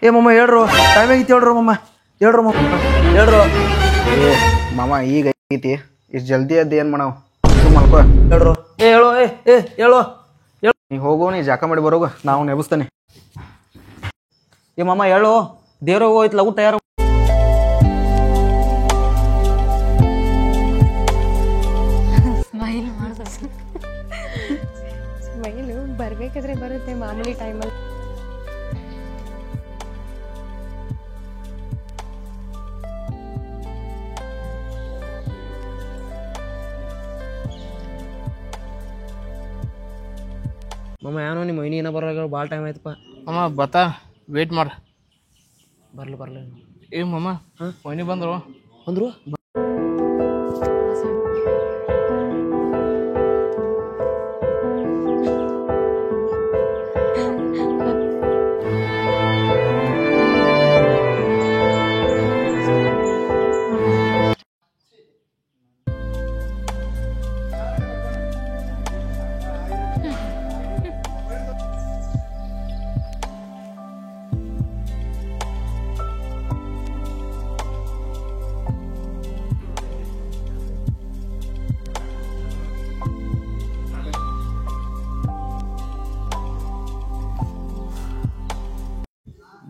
ಏ ಮಮ್ಮ ಹೇಳ್ರು, ಟೈಮ್ ಆಗೈತಿ ಹೇಳ್ರು ಮಮ್ಮ, ಹೇಳ್ರು ಮಮ್ಮ, ಹೇಳ್ರು. ಏ ಮಾಮ ಈಗ ಐತಿ, ಇಷ್ಟು ಜಲ್ದಿ ಅದ್ದು ಏನು ಮಾಡವ ಮಲ್ಕೋ. ಹೇಳ್ರು, ಹೇಳು, ಹೇಳು. ನೀ ಹೋಗು, ನೀ ಜಾಕ ಮಾಡಿ ಬರೋಗ, ನಾವು ನೆಬಸ್ತಾನೆ. ಏ ಮಮ್ಮ ಹೇಳು, ದೇವ್ರಿಗೆ ಹೋಯ್ತು ಲಗು ತಯಾರು. ಸ್ಮೈಲ್ ಮಾಡ್ದ ಸ್ಮೈಲು ಬರ್ಬೇಕಾದ್ರೆ ಬರುತ್ತೆ ಮಾಮೂಲಿ ಟೈಮಲ್ಲಿ. ಮಮ್ಮ ಏನೋ ನಿಮ್ಮ ಮೈನಿ ಏನೋ ಬರೋಲ್ಲ, ಭಾಳ ಟೈಮ್ ಆಯ್ತಪ್ಪ. ಅಮ್ಮ ಬತ್ತಾ ವೇಟ್ ಮಾಡ. ಬರ್ಲಿ ಏ ಮಮ್ಮ ಮನಿ ಬಂದ್ರು ಅಂದ್ರು.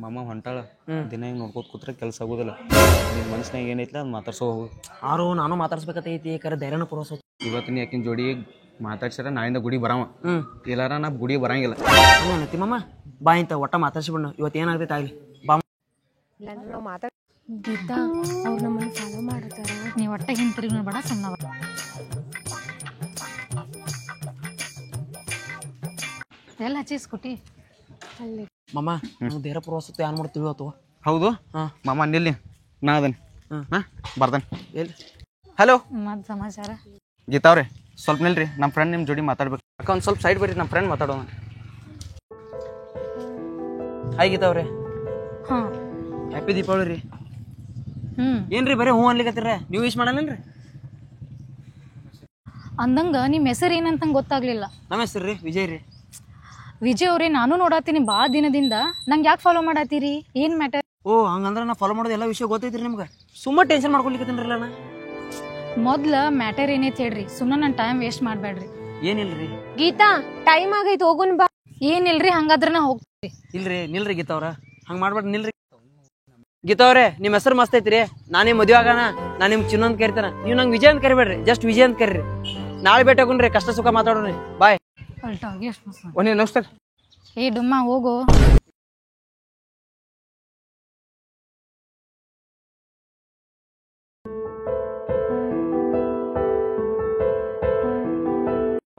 ಮಾಮ ಹೊಂಟಾಳ, ದಿನ ಹಿಂಗೆ ನೋಡ್ಕೋತ ಕೂತ್ರೆ ಕೆಲಸ ಆಗೋದಿಲ್ಲ. ನಿನ್ನ ಮನ್ಸಿನಾಗ ಏನೈತಿ ಅದು ಮಾತಾಡ್ಸೋ ಹೋಗು. ಆರು ನಾನು ಮಾತಾಡ್ಸ್ಬೇಕತ್ತೈತಿ, ಕರೆ ಧೈರ್ಯನ ಪುರೋಸ. ಇವತ್ತು ನೀ ಆಕಿನ ಜೋಡಿ ಮಾತಾಡ್ಸ್ಯಾರ ನಾಳಿಂದ ಗುಡಿ ಬರಾವ. ಇಲ್ಲಾರ ನಾ ಗುಡಿ ಬರಂಗಿಲ್ಲ. ಏನೈತಿ ಮಮ್ಮ, ಬಾ ಇಂತ ಒಟ್ಟ ಮಾತಾಡ್ಸಿಬಿಡ. ಇವತ್ತು ಏನಾಗ್ತೈತೆ ಆಗಲಿ ಬಾ. ನಾವು ಗೀತಾ ಅವ್ರು ನಮ್ಮನ್ನು ಫಾಲೋ ಮಾಡತ್ತಾರ. ನೀವು ಒಟ್ಟ ಹಿಂತಿರುಗಿ ಬೇಡ ಸುಮ್ಮನೆ ಎಲ್ಲ ಹಚ್ಚಿ ಸ್ಕೂಟಿ ಅಲ್ಲಿ ಮಮ್ಮ ನಾವು ಧೈರ್ಯ ಪುರೋಸತ್ತು ಏನು ಮಾಡ್ತೀವಿ ಇವತ್ತು. ಹೌದು ಹಾಂ ಮಾಮ ನಿಲ್ಲಿ, ನಾ ಅದನ್ ಹಾಂ ಬರ್ತಾನೆ. ಎಲ್ಲಿ? ಹಲೋ ಮತ್ತು ಸಮಾಚಾರ ಗೀತಾವ್ರೆ, ಸ್ವಲ್ಪ ನಿಲ್ರಿ, ನಮ್ಮ ಫ್ರೆಂಡ್ ನಿಮ್ಮ ಜೋಡಿ ಮಾತಾಡ್ಬೇಕು. ಅಕ್ಕ ಒಂದು ಸ್ವಲ್ಪ ಸೈಡ್ ಬರ್ರಿ, ನಮ್ಮ ಫ್ರೆಂಡ್ ಮಾತಾಡೋಣ. ಹಾಯ್ ಗೀತಾವ್ರೆ, ಹಾಂ ಹ್ಯಾಪಿ ದೀಪಾವಳಿ ರೀ. ಏನ್ರಿ ಬರೀ ಹ್ಞೂ ಅನ್ಲಿಕತ್ತೀರ, ನೀವು ವಿಶ್ ಮಾಡಲ್ಲೇನ್ರಿ? ಅಂದಂಗ ನಿಮ್ಮ ಹೆಸರು ಏನಂತಂಗೆ ಗೊತ್ತಾಗ್ಲಿಲ್ಲ. ನಮ್ಮ ಹೆಸರು ರೀ ವಿಜಯ್ ರೀ. ವಿಜಯ್ ಅವ್ರೆ, ನಾನು ನೋಡತ್ತೀನಿ ಭಾಳ ದಿನದಿಂದ. ನಂಗೆ ಯಾಕೆ ಫಾಲೋ ಮಾಡತ್ತೀರಿ? ಏನು ಮ್ಯಾಟರ್? ಓ ಹಂಗಂದ್ರೆ ನಾ ಫಾಲೋ ಮಾಡೋದು ಎಲ್ಲ ವಿಷಯ ಗೊತ್ತೈತ್ರಿ ನಿಮ್ಗೆ. ಸುಮ್ಮ ಟೆನ್ಷನ್ ಮಾಡ್ಕೊಲಿಕತ್ತೀನಿರಲ್ಲ ನಾ. ಮೊದ್ಲ ಮ್ಯಾಟರ್ ಏನೈತೆ ಹೇಳ್ರಿ, ಸುಮ್ಮನೆ ನನ್ನ ಟೈಮ್ ವೇಸ್ಟ್ ಮಾಡಬೇಡ್ರಿ. ಏನಿಲ್ರಿ ಗೀತಾ ಟೈಮ್ ಆಗೈತೆ, ಹೋಗುನ್ ಬಾ. ಏನಿಲ್ರಿ, ಹಂಗಾದ್ರೆ ನಾ ಹೋಗ್ತೀವಿ. ಇಲ್ರಿ ನಿಲ್ರಿ ಗೀತಾವ್ರ, ಹಂಗೆ ಮಾಡ್ಬೇಡ್ರಿ, ನಿಲ್ರಿ. ಗೀತಾವ್ರೆ ನಿಮ್ಮ ಹೆಸರು ಮಸ್ತ್ ಐತ್ರಿ. ನಾನೇ ಮದುವೆ ಆಗೋಣ, ನಾನು ನಿಮ್ಗೆ ಚಿನ್ನ ಅಂತ ಕರಿತಾನೆ, ನೀವು ನಂಗೆ ವಿಜಯ್ ಅಂತ ಕರಿಬೇಡ್ರಿ, ಜಸ್ಟ್ ವಿಜಯ್ ಅಂತ ಕರೀರಿ. ನಾಳೆ ಭೇಟಿ ಆಗೋಣ್ರಿ, ಕಷ್ಟ ಸುಖ ಮಾತಾಡೋಣ. ಬಾಯ್. ಅಲ್ಟಾಗಿ ಎಷ್ಟು ಮಸ್ತ್. ಒಂದೇ ನಮಸ್ಕಾರ. ಏ ಡುಮ್ಮ ಹೋಗು.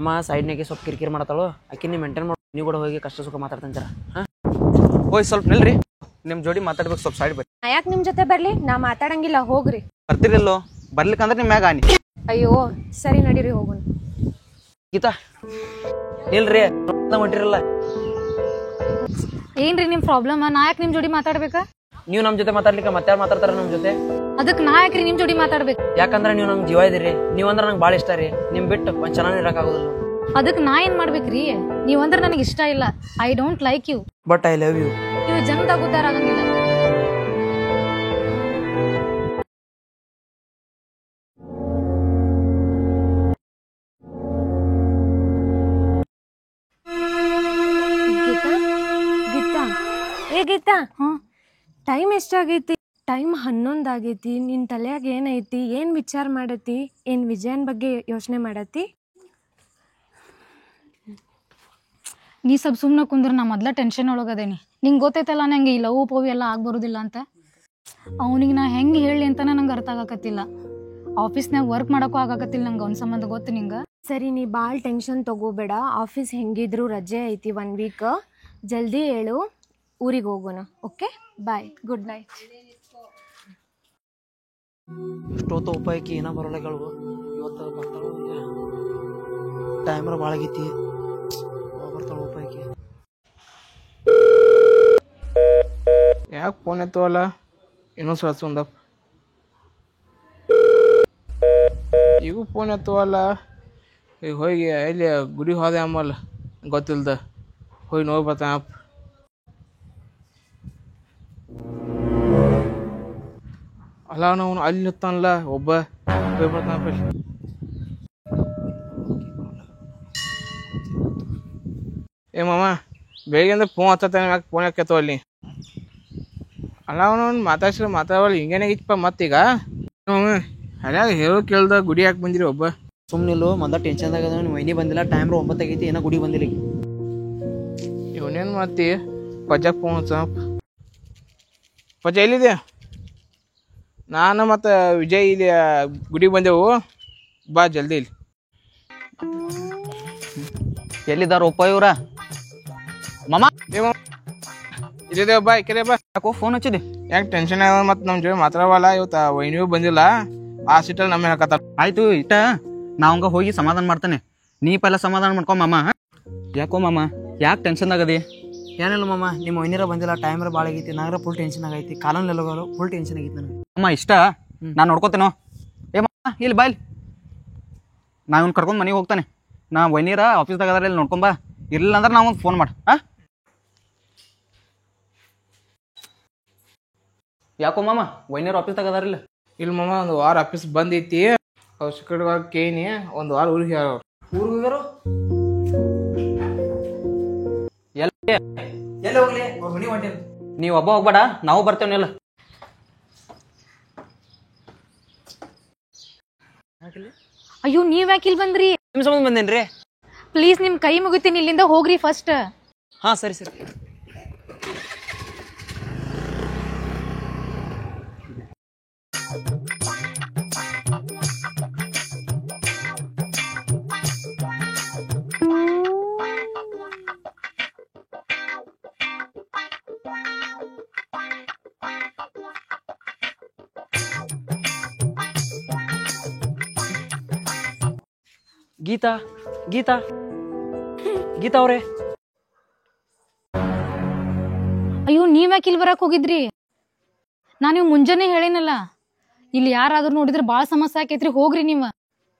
ಅಮ್ಮ ಸೈಡ್ನಾಗೆ ಸ್ವಲ್ಪ ಕಿರಿಕಿರಿ ಮಾಡ್ತಾಳು, ಆಕಿ ನೀವು ಮೇಂಟೈನ್ ಮಾಡಿ, ನೀವು ಕೂಡ ಹೋಗಿ ಕಷ್ಟ ಸುಖ ಮಾತಾಡ್ತಂತೀರ. ಹಾಂ ಓಯ್ ಸ್ವಲ್ಪ ನಿಲ್ರಿ, ನಿಮ್ಮ ಜೋಡಿ ಮಾತಾಡ್ಬೇಕು, ಸ್ವಲ್ಪ ಸೈಡ್ ಬರ್ರಿ. ನಾ ಯಾಕೆ ನಿಮ್ಮ ಜೊತೆ ಬರ್ಲಿ? ನಾ ಮಾತಾಡಂಗಿಲ್ಲ, ಹೋಗ್ರಿ. ಬರ್ತಿರಿಲ್ಲೋ? ಬರ್ಲಿಕ್ಕಂದ್ರೆ ನಿಮ್ಮ ಮ್ಯಾಗ ಆನಿ. ಅಯ್ಯೋ ಸರಿ ನಡೀರಿ, ಹೋಗುನ್. ಗೀತಾ ನಿಲ್ರಿ, ಹೊಂಟಿರಲ್ಲ. ಏನ್ರಿ ನಿಮ್ಮ ಪ್ರಾಬ್ಲಮ್? ನಾ ಯಾಕೆ ನಿಮ್ಮ ಜೋಡಿ ಮಾತಾಡ್ಬೇಕಾ? ನೀವು ನಮ್ಮ ಜೊತೆ ಮಾತಾಡ್ಲಿಕ್ಕೆ ಮತ್ತೆ ಯಾರು ಮಾತಾಡ್ತಾರ ನಮ್ಮ ಜೊತೆ? ಅದಕ್ಕೆ ನಾ ಯಾಕ್ರಿ ನಿಮ್ಮ ಜೋಡಿ ಮಾತಾಡ್ಬೇಕು? ಯಾಕಂದ್ರೆ ನೀವು ನಂಗೆ ಜೀವ ಇದೀರಿ, ನೀವಂದ್ರೆ ನಂಗೆ ಭಾಳ ಇಷ್ಟ ರೀ. ನಿಮ್ ಬಿಟ್ಟು ಒಂದು ಚೆನ್ನಾಗಿ ಇರೋಕ್ಕಾಗೋದಿಲ್ಲ. ಅದಕ್ಕೆ ನಾ ಏನ್ ಮಾಡ್ಬೇಕ್ರಿ? ನೀವಂದ್ರೆ ನನಗೆ ಇಷ್ಟ ಇಲ್ಲ. I don't like you. But I love you. ನೀವು ಜನ್ದಾಗ ಉದ್ದಾರ ಆಗಂಗಿಲ್ಲ. ಗೀತಾ ಗೀತಾ ಏ ಗೀತಾ, ಹಾಂ ಟೈಮ್ ಎಷ್ಟಾಗೈತಿ? ಟೈಮ್ 11 ಆಗೈತಿ. ನಿನ್ನ ತಲೆಯಾಗ ಏನೈತಿ? ಏನು ವಿಚಾರ ಮಾಡತಿ? ಏನು ವಿಜಯನ್ ಬಗ್ಗೆ ಯೋಚನೆ ಮಾಡತಿ? ನೀ ಸ್ವಲ್ಪ ಸುಮ್ಮನೆ ಕುಂದ್ರೆ ನಾ ಮೊದ್ಲ ಟೆನ್ಷನ್ ಒಳಗದೇನಿ. ನಿಂಗೆ ಗೊತ್ತೈತಲ್ಲ ನಂಗೆ ಈ ಲವ್ ಪೋವಿ ಎಲ್ಲ ಆಗ್ಬರೋದಿಲ್ಲ ಅಂತ. ಅವನಿಗೆ ನಾ ಹೆಂಗೆ ಹೇಳಿ ಅಂತಾನೆ ನಂಗೆ ಅರ್ಥ ಆಗಕತ್ತಿಲ್ಲ. ಆಫೀಸ್ನಾಗ ವರ್ಕ್ ಮಾಡೋಕ್ಕೂ ಆಗಾಕತ್ತಿಲ್ಲ ನಂಗೆ ಅವ್ನ ಸಂಬಂಧ. ಗೊತ್ತು ನಿಂಗೆ? ಸರಿ, ನೀ ಭಾಳ ಟೆನ್ಷನ್ ತಗೋಬೇಡ. ಆಫೀಸ್ ಹೆಂಗಿದ್ರು ರಜೆ ಐತಿ 1 ವೀಕ್. ಜಲ್ದಿ ಹೇಳು, ಊರಿಗೆ ಹೋಗೋಣ. ಓಕೆ, ಬಾಯ್, ಗುಡ್ ನೈಟ್. ಇಷ್ಟೊತ್ತು ಉಪಾಯಕ್ಕೆ ಏನೋ ಬರೋಲ್ಲಗಳು. ಇವತ್ತು ಬರ್ತಾಳು, ಟೈಮರ ಭಾಳ ಆಗೈತಿ. ಬರ್ತಾಳು ಉಪಾಯಕ್ಕೆ. ಯಾಕೆ ಫೋನ್ ಎತ್ತವಲ್ಲ? ಇನ್ನೊಂದು ಸಲ ಸುಂದಪ್ಪ ಈಗೂ ಫೋನ್ ಎತ್ತವಲ್ಲ. ಈಗ ಹೋಗಿ ಇಲ್ಲಿ ಗುಡಿ ಹೋದೆ ಆಮಲ್ಲ, ಗೊತ್ತಿಲ್ದ ಹೋಗಿ ನೋಡಿ ಬರ್ತಾನಪ್ಪ. ಅಲ್ಲ ಅವನು ಅಲ್ಲಿ ನಿತ್ತಾನಲ್ಲ ಒಬ್ಬ ಹೋಗಿ ಬರ್ತಾನಪ್ಪ ಇಲ್ಲಿ. ಏ ಮಾಮ ಬೆಳಿಗ್ಗೆಂದ ಫೋನ್ ಹಚ್ಚತ್ತಾನೆ, ಯಾಕೆ ಫೋನ್ ಯಾಕೆತ್ತೋ ಅಲ್ಲಿ? ಅಲ್ಲ ಅವನು ಮಾತಾಡವಲ್ಲ ಹಿಂಗೇನಾಗಿತ್ತಪ್ಪ ಮತ್ತೀಗ ಹರ್ಯಾಗ ಹೇಳೋ ಕೇಳ್ದ ಗುಡಿ ಯಾಕೆ ಬಂದಿರಿ ಒಬ್ಬ? ಸುಮ್ಮನಿಲ್ಲು ಮೊದಲ ಟೆನ್ಷನ್ದಾಗ ಅದ. ವೈನಿ ಬಂದಿಲ್ಲ, ಟೈಮ್ 9 ಆಗೈತಿ, ಏನೋ ಗುಡಿ ಬಂದಿಲ್ಲ ಈಗ. ಇವನೇನು ಮಾಡ್ತಿ? ಪಜ್ಜಾಗ ಫೋನ್ ಹಚ್ಚ. ಪಜ್ಜ ಎಲ್ಲಿದೆ? ನಾನು ಮತ್ತು ವಿಜಯ್ ಇಲ್ಲಿ ಗುಡಿಗೆ ಬಂದೆವು, ಬಾ ಜಲ್ದಿ ಇಲ್ಲಿ. ಎಲ್ಲಿದ್ದಾರ ಒಪ್ಪ ಇವ್ರ? ಮಾಮ ಇಲ್ಲಿದ್ದೇವೆ ಬಾ, ಈ ಬಾ. ಯಾಕೋ ಫೋನ್ ಹಚ್ಚಿದೆ? ಯಾಕೆ ಟೆನ್ಷನ್ ಆಗ ಮತ್ತು ನಮ್ಮ ಜೊತೆ ಮಾತಾಡವಲ್ಲ. ಇವತ್ತು ವೈನಿಯೂ ಬಂದಿಲ್ಲ, ಆ ಸೀಟಲ್ಲಿ ನಮ್ಮ ಹಾಕತ್ತಾರ. ಆಯ್ತು ಇಟ್ಟ, ನಾ ಹಂಗ ಹೋಗಿ ಸಮಾಧಾನ ಮಾಡ್ತಾನೆ, ನೀ ಪೈಲ ಸಮಾಧಾನ ಮಾಡ್ಕೊ ಮಾಮ. ಯಾಕೋ ಮಾಮ ಯಾಕೆ ಟೆನ್ಷನ್ದಾಗದಿ? ಏನಿಲ್ಲ ಮಾಮ, ನಿಮ್ಮ ವೈನಿರ ಬಂದಿಲ್ಲ, ಟೈಮ್ರ ಭಾಳ ಆಗೈತಿ, ನಾಗರ ಫುಲ್ ಟೆನ್ಷನ್ ಆಗೈತಿ, ಕಾಲಲ್ಲಿ ಫುಲ್ ಟೆನ್ಷನ್ ಆಗೈತಿ ನನಗೆ. ಅಮ್ಮ ಇಷ್ಟ ನಾನು ನೋಡ್ಕೋತೇನೋ. ಏ ಮಾಮ ಇಲ್ಲಿ ಬಾಯ್ಲಿ, ನಾ ಇವ್ನು ಕರ್ಕೊಂಡು ಮನೆಗೆ ಹೋಗ್ತಾನೆ. ನಾ ವೈನೀರ ಆಫೀಸ್ದಾಗ ಅದಾರ, ಇಲ್ಲಿ ನೋಡ್ಕೊಂಬಾ. ಇರಲಿಲ್ಲ ಅಂದ್ರೆ ನಾ ಒಂದು ಫೋನ್ ಮಾಡಿ. ಯಾಕೋ ಮಾಮ ವೈನೀರ್ ಆಫೀಸ್ದಾಗ ಅದಾರಿಲ್ಲ? ಇಲ್ಲಿ ಮಾಮ ಒಂದು ವಾರ ಆಫೀಸ್ ಬಂದೈತಿ, ಅವ್ರು ಸಿಕ್ಕಡ್ಗ ಕೇನಿ ಒಂದು ವಾರ ಊರಿಗೆ ಹೇಳೋರು. ಊರಿಗೆ ಹೋಗ್ಯಾರು? ಎಲ್ಲಿ ಹೋಗ್ಲಿ, ಅವ್ರ ಮನೆ ಹೊಂಟೇನು. ನೀವು ಒಬ್ಬ ಹೋಗ್ಬೇಡ, ನಾವು ಬರ್ತೇವನಿಲ್ಲ. ಅಯ್ಯೋ ನೀವ್ ಯಾಕೆ ಇಲ್ಲಿ ಬಂದ್ರಿ? ನಿಮ್ಮ ಸಂಬಂಧ ಬಂದೇನ್ರಿ. ಪ್ಲೀಸ್ ನಿಮ್ ಕೈ ಮುಗಿತೀನಿ, ಇಲ್ಲಿಂದ ಹೋಗ್ರಿ ಫಸ್ಟ್. ಹಾಂ ಸರಿ ಸರಿ. ಗೀತಾ ಗೀತಾ ಗೀತಾ ಅವ್ರೆ, ಅಯ್ಯೋ ನೀವ್ ಯಾಕೆ ಇಲ್ಲಿ ಬರಕ್ ಹೋಗಿದ್ರಿ? ನಾನು ನೀವು ಮುಂಜಾನೆ ಹೇಳೇನಲ್ಲ, ಇಲ್ಲಿ ಯಾರಾದ್ರೂ ನೋಡಿದ್ರೆ ಭಾಳ ಸಮಸ್ಯೆ ಆಕೈತ್ರಿ, ಹೋಗ್ರಿ ನೀವು.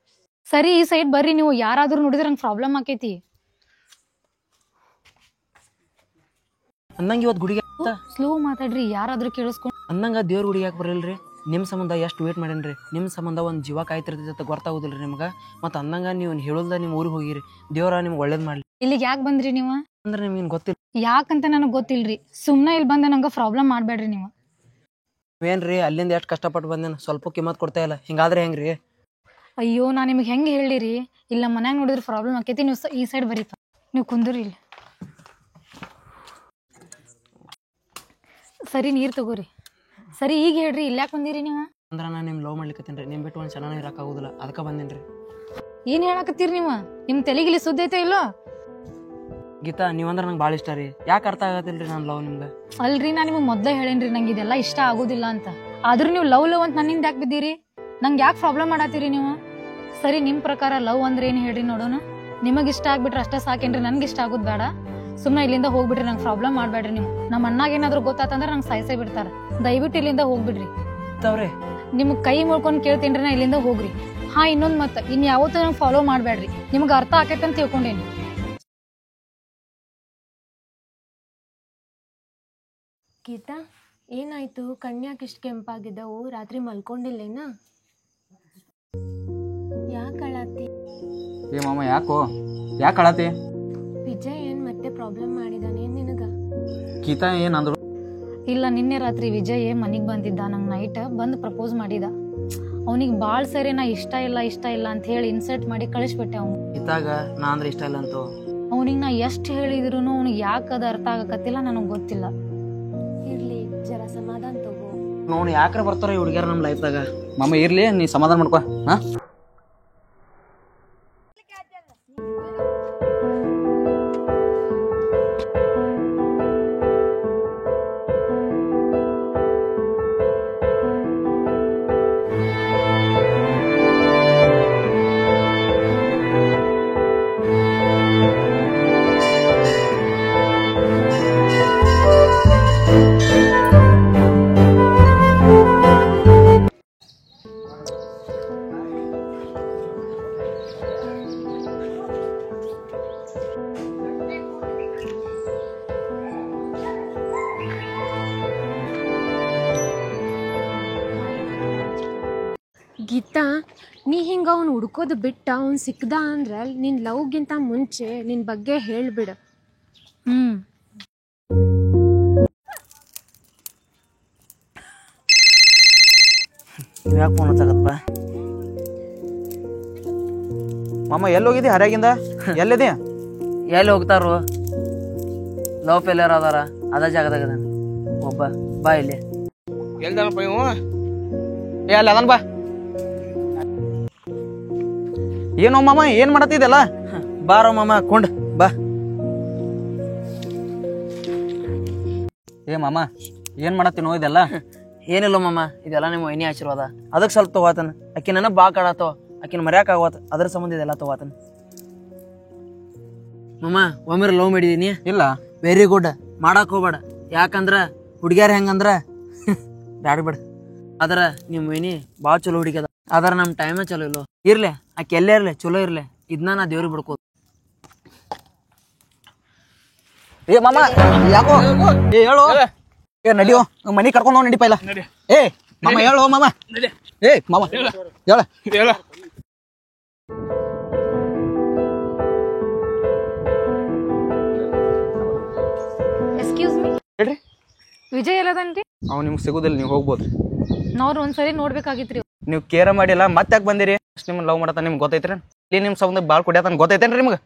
ಸರಿ ಈ ಸೈಡ್ ಬರ್ರಿ, ನೀವು ಯಾರಾದ್ರೂ ನೋಡಿದ್ರೆ ನಂಗೆ ಪ್ರಾಬ್ಲಮ್ ಆಕೈತಿ. ಅಂದಂಗೆ ಇವತ್ತು ಗುಡಿಗೆ ಸ್ಲೋ ಮಾತಾಡ್ರಿ, ಯಾರಾದ್ರೂ ಕೇಳಿಸ್ಕೊಂಡು. ಅಂದಂಗ ದೇವ್ರ ಗುಡಿಗೆ ಯಾಕೆ ಬರಲ್ರಿ? ನಿಮ್ಮ ಸಂಬಂಧ ಎಷ್ಟು ವೇಟ್ ಮಾಡೇನ್ರಿ, ನಿಮ್ಮ ಸಂಬಂಧ ಒಂದು ಜೀವ ಕಾಯ್ತಿರ್ತೈತೆ ಅಂತ ಗೊತ್ತಾಗೋದಿಲ್ಲ ರೀ ನಿಮ್ಗೆ. ಮತ್ತು ಅಂದಂಗ ನೀವು ಹೇಳೋಲ್ದ ನಿಮ್ಮ ಊರಿಗೆ ಹೋಗಿರಿ, ದೇವ್ರ ನಿಮ್ಗೆ ಒಳ್ಳೇದು ಮಾಡಲಿ. ಇಲ್ಲಿಗೆ ಯಾಕೆ ಬಂದ್ರಿ ನೀವು? ಅಂದ್ರೆ ನಿಮ್ಗೆ ಗೊತ್ತಿಲ್ಲ ಯಾಕಂತ ನನಗೆ ಗೊತ್ತಿಲ್ರಿ, ಸುಮ್ಮನೆ ಇಲ್ಲಿ ಬಂದ ನಂಗೆ ಪ್ರಾಬ್ಲಮ್ ಮಾಡಬೇಡ್ರಿ ನೀವು. ಏನ್ರಿ ಅಲ್ಲಿಂದ ಎಷ್ಟು ಕಷ್ಟಪಟ್ಟು ಬಂದೇನು, ಸ್ವಲ್ಪ ಕಿಮ್ಮತ್ ಕೊಡ್ತಾ ಇಲ್ಲ, ಹಿಂಗಾದ್ರೆ ಹೆಂಗ್ರಿ? ಅಯ್ಯೋ ನಾನು ನಿಮಗೆ ಹೆಂಗೆ ಹೇಳಿರಿ, ಇಲ್ಲ ಮನ್ಯಾಗ ನೋಡಿದ್ರೆ ಪ್ರಾಬ್ಲಮ್ ಆಕೈತಿ. ನೀವು ಈ ಸೈಡ್ ಬರೀಪ, ನೀವು ಕುಂದ್ರಿ ಇಲ್ಲಿ. ಸರಿ ನೀರು ತಗೋರಿ. ಸರಿ ಈಗ ಹೇಳ್ರಿ, ಇಲ್ಲಿ ಯಾಕೆ ಬಂದಿರಿ ನೀವು? ಅಂದ್ರೆ ನಾನು ನಿಮ್ಮ ಲವ್ ಮಾಡ್ಲಿಕ್ಕತ್ತೀನಿ ರೀ, ನಿಮ್ಮ ಬಿಟ್ಟು ಒಂದು ಚೆನ್ನಾಗಿ ಇರೋಕ್ಕಾಗೋದಿಲ್ಲ, ಅದಕ್ಕೆ ಬಂದೇನಿ ರೀ. ಏನು ಹೇಳಕತ್ತೀರಿ ನೀವು? ನಿಮ್ಮ ತಲೆಗಿಲ್ಲಿ ಸುದ್ದಿ ಐತೆ ಇಲ್ಲೋ? ಗೀತಾ ನೀವಂದ್ರೆ ನಂಗೆ ಭಾಳ ಇಷ್ಟ ರೀ, ಯಾಕೆ ಅರ್ಥ ಆಗತ್ತಿಲ್ಲ ರೀ ನಾನು ಲವ್ ನಿಮ್ಗೆ? ಅಲ್ರಿ ನಾನು ನಿಮಗೆ ಮೊದಲೇ ಹೇಳೇನ್ರಿ ನಂಗೆ ಇದೆಲ್ಲ ಇಷ್ಟ ಆಗೋದಿಲ್ಲ ಅಂತ. ಆದ್ರೂ ನೀವು ಲವ್ ಲವ್ ಅಂತ ನನ್ನಿಂದ ಯಾಕೆ ಬಿದ್ದೀರಿ? ನಂಗೆ ಯಾಕೆ ಪ್ರಾಬ್ಲಮ್ ಮಾಡತ್ತೀರಿ ನೀವು? ಸರಿ ನಿಮ್ಮ ಪ್ರಕಾರ ಲವ್ ಅಂದ್ರೆ ಏನು ಹೇಳ್ರಿ ನೋಡೋಣ. ನಿಮಗೆ ಇಷ್ಟ ಆಗ್ಬಿಟ್ರೆ ಅಷ್ಟೇ ಸಾಕೇನ್ರಿ, ನನ್ಗೆ ಇಷ್ಟ ಆಗೋದು ಬೇಡ. ಸುಮ್ಮನೆ ಇಲ್ಲಿಂದ ಹೋಗ್ಬಿಡ್ರಿ, ನಂಗೆ ಪ್ರಾಬ್ಲಮ್ ಮಾಡಬೇಡ್ರಿ ನೀವು. ನಮ್ಮ ಅಣ್ಣಾಗ ಏನಾದ್ರು ಗೊತ್ತಾತಂದ್ರೆ ನಂಗೆ ಸಾಯಿಸೇ ಬಿಡ್ತಾರೆ. ದಯವಿಟ್ಟು ಇಲ್ಲಿಂದ ಹೋಗ್ಬಿಡ್ರಿ. ಅವ್ರೆ ನಿಮ್ಗೆ ಕೈ ಮುಳ್ಕೊಂಡು ಕೇಳ್ತೀನಿ, ನಾ ಇಲ್ಲಿಂದ ಹೋಗ್ರಿ. ಹಾ ಇನ್ನೊಂದು ಮತ್ತೆ, ಇನ್ನು ಯಾವತ್ತೂ ನಂಗೆ ಫಾಲೋ ಮಾಡಬೇಡ್ರಿ. ನಿಮ್ಗೆ ಅರ್ಥ ಆಕೈತೆ ಅಂತ ತಿಳ್ಕೊಂಡೇನಿ. ಗೀತಾ ಏನಾಯ್ತು? ಕಣ್ಯಾಕೆ ಇಷ್ಟು ಕೆಂಪಾಗಿದ್ದವು? ರಾತ್ರಿ ಮಲ್ಕೊಂಡಿಲ್ಲೇನಾ? ಯಾಕೆ ಅಳತಿ? ಏ ಮಾಮ ಯಾಕೋ ಯಾಕೆ ಅಳತಿ? ವಿಜಯ್ ಏನು ಮತ್ತೆ ಪ್ರಾಬ್ಲಮ್ ಮಾಡಿದಾನೆ ನಿನಗ? ಗೀತಾ ಏನಂದ್ರು? ಇಲ್ಲ ನಿನ್ನೆ ರಾತ್ರಿ ವಿಜಯ್ ಮನೆಗೆ ಬಂದಿದ್ದ, ನಂಗೆ ನೈಟ್ ಬಂದು ಪ್ರಪೋಸ್ ಮಾಡಿದ. ಅವನಿಗೆ ಭಾಳ ಸರಿ ನಾ ಇಷ್ಟ ಇಲ್ಲ ಅಂತ ಹೇಳಿ ಇನ್ಸಲ್ಟ್ ಮಾಡಿ ಕಳಿಸ್ಬಿಟ್ಟೆ. ಅವ್ನು ಇದ್ದಾಗ ನಾ ಅಂದ್ರೆ ಇಷ್ಟ ಇಲ್ಲ ಅಂತೂ. ಅವನಿಗೆ ನಾ ಎಷ್ಟು ಹೇಳಿದ್ರು ಅವ್ನಿಗೆ ಯಾಕೆ ಅದು ಅರ್ಥ ಆಗಕತ್ತಿಲ್ಲ, ನನಗೆ ಗೊತ್ತಿಲ್ಲ. ಇರ್ಲಿ, ಜರ ಸಮಾಧಾನ ತಗೋ. ನೋಡು ಯಾಕ್ರೆ ಬರ್ತಾರ ಈ ಹುಡುಗಿಯರ ನಮ್ಮ ಲೈಫ್ದಾಗ. ಮಾಮ ಇರ್ಲಿ, ನೀ ಸಮಾಧಾನ ಮಾಡ್ಕೊ. ಹಾ ನೀ ಹಿಂಗೆ ಅವ್ನು ಹುಡ್ಕೋದು ಬಿಟ್ಟ ಅವ್ನು ಸಿಕ್ದ ಅಂದ್ರೆ ನಿನ್ನ ಲವ್ಗಿಂತ ಮುಂಚೆ ನಿನ್ನ ಬಗ್ಗೆ ಹೇಳ್ಬಿಡು. ಯಾಕೆ ಫೋನ್ ಹಚ್ಚಕತ್ತಪ್ಪ? ಮಾಮ ಎಲ್ಲಿ ಹೋಗಿದ್ದಿ ಹರ್ಯಾಗಿಂದ? ಎಲ್ಲಿದೆ? ಎಲ್ಲಿ ಹೋಗ್ತಾರೋ? ಲವ್ ಫೇಲಿಯರ್ ಅದಾರ, ಅದ ಜಾಗದಾಗ ಅದಾನ ಒಬ್ಬ. ಬಾ ಇಲ್ಲಿ. ಎಲ್ದಾನಪ್ಪ ಇವು? ಏ ಅಲ್ಲಿ ಅದನ್ ಬಾ. ಏನೋ ಮಾಮ ಏನ್ ಮಾಡತ್ತಿದೆಲ್ಲ? ಬಾರೋ ಮಾಮ ಕೊಂಡ್ ಬಾ. ಏ ಮಾಮ ಏನ್ ಮಾಡತ್ತೀನೋ ಇದೆಲ್ಲ? ಏನಿಲ್ಲ ಮಾಮ, ಇದೆಲ್ಲ ನಿಮ್ಮ ವೈನಿ ಆಶೀರ್ವಾದ. ಅದಕ್ಕೆ ಸ್ವಲ್ಪ ತಗೋತಾನ. ಆಕಿ ನನ್ನ ಬಾ ಕಾಡತ್ತವ, ಆಕಿನ ಮರ್ಯಾಕ ಆಗವತ್ತ, ಅದ್ರ ಸಂಬಂಧ ಇದೆಲ್ಲ ತಗೋತಾನ. ಮಾಮ ಒಮ್ಮೆ ಲವ್ ಮಾಡಿದೀನಿ. ಇಲ್ಲ. Very good. ಮಾಡಕ್ ಹೋಗ್ಬೇಡ. ಯಾಕಂದ್ರ ಹುಡುಗ್ಯಾರ ಹೆಂಗಂದ್ರ ಬ್ಯಾಡ ಬೇಡ. ಆದ್ರ ನಿಮ್ಮ ವೈನಿ ಭಾಳ ಚಲೋ ಹುಡುಗ್ಯದ. ಆದ್ರ ನಮ್ಮ ಟೈಮೇ ಚಲೋ ಇಲ್ಲೋ. ಇರ್ಲಿ ಆಕೆ ಎಲ್ಲೇ ಇರ್ಲಿ, ಚಲೋ ಇರ್ಲಿ. ಇದನ್ನ ನಾ ದೇವ್ರಿಗೆ ಬಿಡ್ಕೋದು. ಏ ಮಾಮ ಯಾಕೋ? ಏ ಹೇಳು. ಏ ನಡಿಯೋ ಮನಿ ಕರ್ಕೊಂಡು ಹೋಗಿ ನಡಿಪ ಇಲ್ಲ. ಏ ಮಾಮ ಹೇಳು ಮಾಮ. ಏ ಮಾಮ ಹೇಳ. ಎಕ್ಸ್ಕ್ಯೂಸ್ ಮೀ, ಹೇಳ್ರಿ. ವಿಜಯ್ ಎಲ್ಲದನ್ರಿ? ಅವ್ ನಿಮ್ಗೆ ಸಿಗುದಿಲ್ಲ, ನೀವು ಹೋಗ್ಬೋದು. ನಾವ್ರು ಒಂದ್ಸರಿ ನೋಡ್ಬೇಕಾಗಿತ್ರಿ. ನೀವು ಕೇರ ಮಾಡಿಲ್ಲ, ಮತ್ತೆ ಯಾಕೆ ಬಂದಿರಿ? ಅಷ್ಟು ನಿಮ್ಗೆ ಲವ್ ಮಾಡತ್ತ ನಿಮ್ಗೆ ಗೊತ್ತೈತ್ರಿ? ಇಲ್ಲಿ ನಿಮ್ಮ ಸಂಬಂಧ ಭಾಳ ಕುಡಿಯತಾನ ಗೊತ್ತೈತೇನ್ರಿ ನಿಮ್ಗೆ?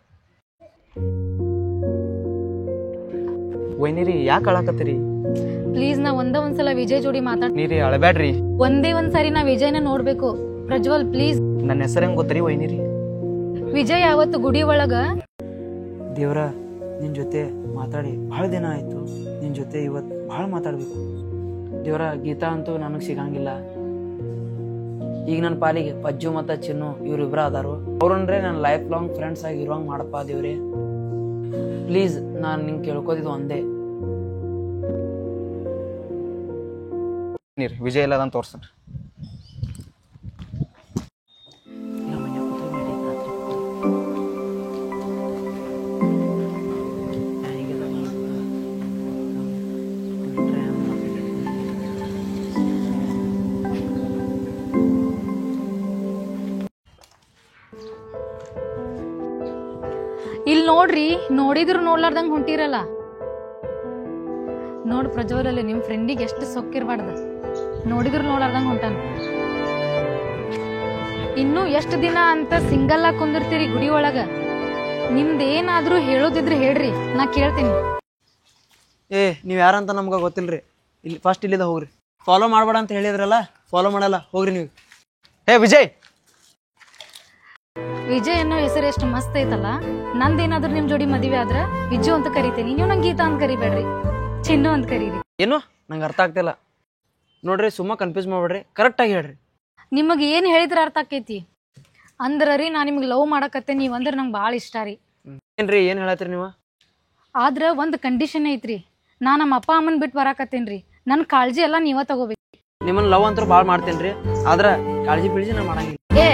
ವೈನಿರಿ ಯಾಕೆ ಅಳಾಕತ್ತೀರಿ? ಪ್ಲೀಸ್ ನಾ ಒಂದ್ಸಲ ವಿಜಯ್ ಜೋಡಿ ನೀರಿ ಅಳಬ್ಯಾಡ್ರಿ. ಒಂದ್ಸರಿ ನಾ ವಿಜಯ್ನ ನೋಡ್ಬೇಕು. ಪ್ರಜ್ವಲ್ ಪ್ಲೀಸ್. ನನ್ನ ಹೆಸರು ಹೆಂಗ್ ಗೊತ್ತರಿ ವೈನಿರಿ? ವಿಜಯ್ ಯಾವತ್ತು ಗುಡಿ ಒಳಗ ದೇವ್ರ ನಿನ್ ಜೊತೆ ಮಾತಾಡಿ ಭಾಳ ದಿನ ಆಯ್ತು. ನಿನ್ ಜೊತೆ ಇವತ್ತು ಭಾಳ ಮಾತಾಡ್ಬೇಕು. ದೇವ್ರ ಗೀತಾ ಅಂತೂ ನನಗೆ ಸಿಗಂಗಿಲ್ಲ. ಈಗ ನನ್ನ ಪಾಲಿಗೆ ಪಜ್ಜು ಮತ್ತು ಚಿನ್ನು ಇವ್ರಿಬ್ರ ಅದಾರು. ಅವ್ರಂದ್ರೆ ನನ್ನ ಲೈಫ್ ಲಾಂಗ್ ಫ್ರೆಂಡ್ಸ್ ಆಗಿ ಇರೋಂಗ್ ಮಾಡಪ್ಪ ದೇವ್ರೆ. ಪ್ಲೀಸ್ ನಾನು ನಿಂಗೆ ಕೇಳ್ಕೋದಿದ್ದು ಒಂದೇ. ನೀರಿ ವಿಜಯ್ ಇಲ್ಲ ಅದಂತ ತೋರ್ಸನ್ರಿ. ಇಲ್ಲಿ ನೋಡ್ರಿ, ನೋಡಿದ್ರು ನೋಡ್ಲಾರ್ದಂಗ್ ಹೊಂಟಿರಲ್ಲ. ನೋಡ್ ಪ್ರಜ್ವಲ್ ಅಲ್ಲಿ ನಿಮ್ ಫ್ರೆಂಡಿಗೆ ಎಷ್ಟು ಸೊಕ್ಕಿರ್ಬಾರ್ದ. ನೋಡಿದ್ರು ನೋಡ್ಲಾರ್ದಂಗ್ ಹೊಂಟಾನ. ಇನ್ನು ಎಷ್ಟು ದಿನ ಅಂತ ಸಿಂಗಲ್ ಆಗಿ ಕುಂದಿರ್ತೀರಿ ಗುಡಿ ಒಳಗ? ನಿಮ್ದೇನಾದ್ರೂ ಹೇಳೋದಿದ್ರೆ ಹೇಳ್ರಿ, ನಾ ಕೇಳ್ತೀನಿ. ಏ ನೀವ್ ಯಾರಂತ ನಮ್ಗ ಗೊತ್ತಿಲ್ರಿ. ಇಲ್ಲಿ ಫಸ್ಟ್ ಇಲ್ಲಿದ ಹೋಗ್ರಿ. ಫಾಲೋ ಮಾಡ್ಬೇಡ ಅಂತ ಹೇಳಿದ್ರಲ್ಲ, ಫಾಲೋ ಮಾಡಲ್ಲ, ಹೋಗ್ರಿ ನೀವು. ಹೇ ವಿಜಯ್. ವಿಜಯ್ ಅನ್ನೋ ಹೆಸರು ಎಷ್ಟು ಮಸ್ತ್ ಐತಲ್ಲ. ನಂದೇನಾದ್ರೂ ನಿಮ್ ಜೋಡಿ ಮದುವೆ ಆದ್ರ ವಿಜು ಅಂತ ಕರಿತೀನಿ. ನೀವು ನಂಗೆ ಗೀತಾ ಅಂತ ಕರಿಬೇಡ್ರಿ, ಚಿನ್ನು ಅಂತ ಕರೀರಿ. ಏನು ನಂಗೆ ಅರ್ಥ ಆಗ್ತಿಲ್ಲ ನೋಡ್ರಿ. ಸುಮ್ಮ ಕನ್ಫ್ಯೂಸ್ ಮಾಡ್ಬೇಡ್ರಿ, ಕರೆಕ್ಟಾಗಿ ಹೇಳ್ರಿ. ನಿಮಗೆ ಏನು ಹೇಳಿದ್ರೆ ಅರ್ಥ ಆಕೈತಿ ಅಂದ್ರ ರೀ, ನಾ ನಿಮ್ಗೆ ಲವ್ ಮಾಡಕತ್ತೆ. ನೀವ್ ಅಂದ್ರೆ ನಂಗೆ ಭಾಳ ಇಷ್ಟ ರೀ. ಏನ್ರಿ ಏನ್ ಹೇಳತ್ರಿ ನೀವು? ಆದ್ರ ಒಂದು ಕಂಡೀಷನ್ ಐತ್ರಿ. ನಾ ನಮ್ಮ ಅಪ್ಪ ಅಮ್ಮನ್ ಬಿಟ್ಟು ಬರಾಕತ್ತೇನ್ರಿ. ನನ್ನ ಕಾಳಜಿ ಎಲ್ಲ ನೀವ ತಗೋಬೇಕು. ನಿಮ್ಮನ್ನ ಲವ್ ಅಂತೂ ಭಾಳ ಮಾಡ್ತೇನ್ರಿ, ಆದ್ರ ಕಾಳಜಿ ಬೀಳ್ಜಿ ನಾ ಮಾಡಂಗಿಲ್ಲ. ಏ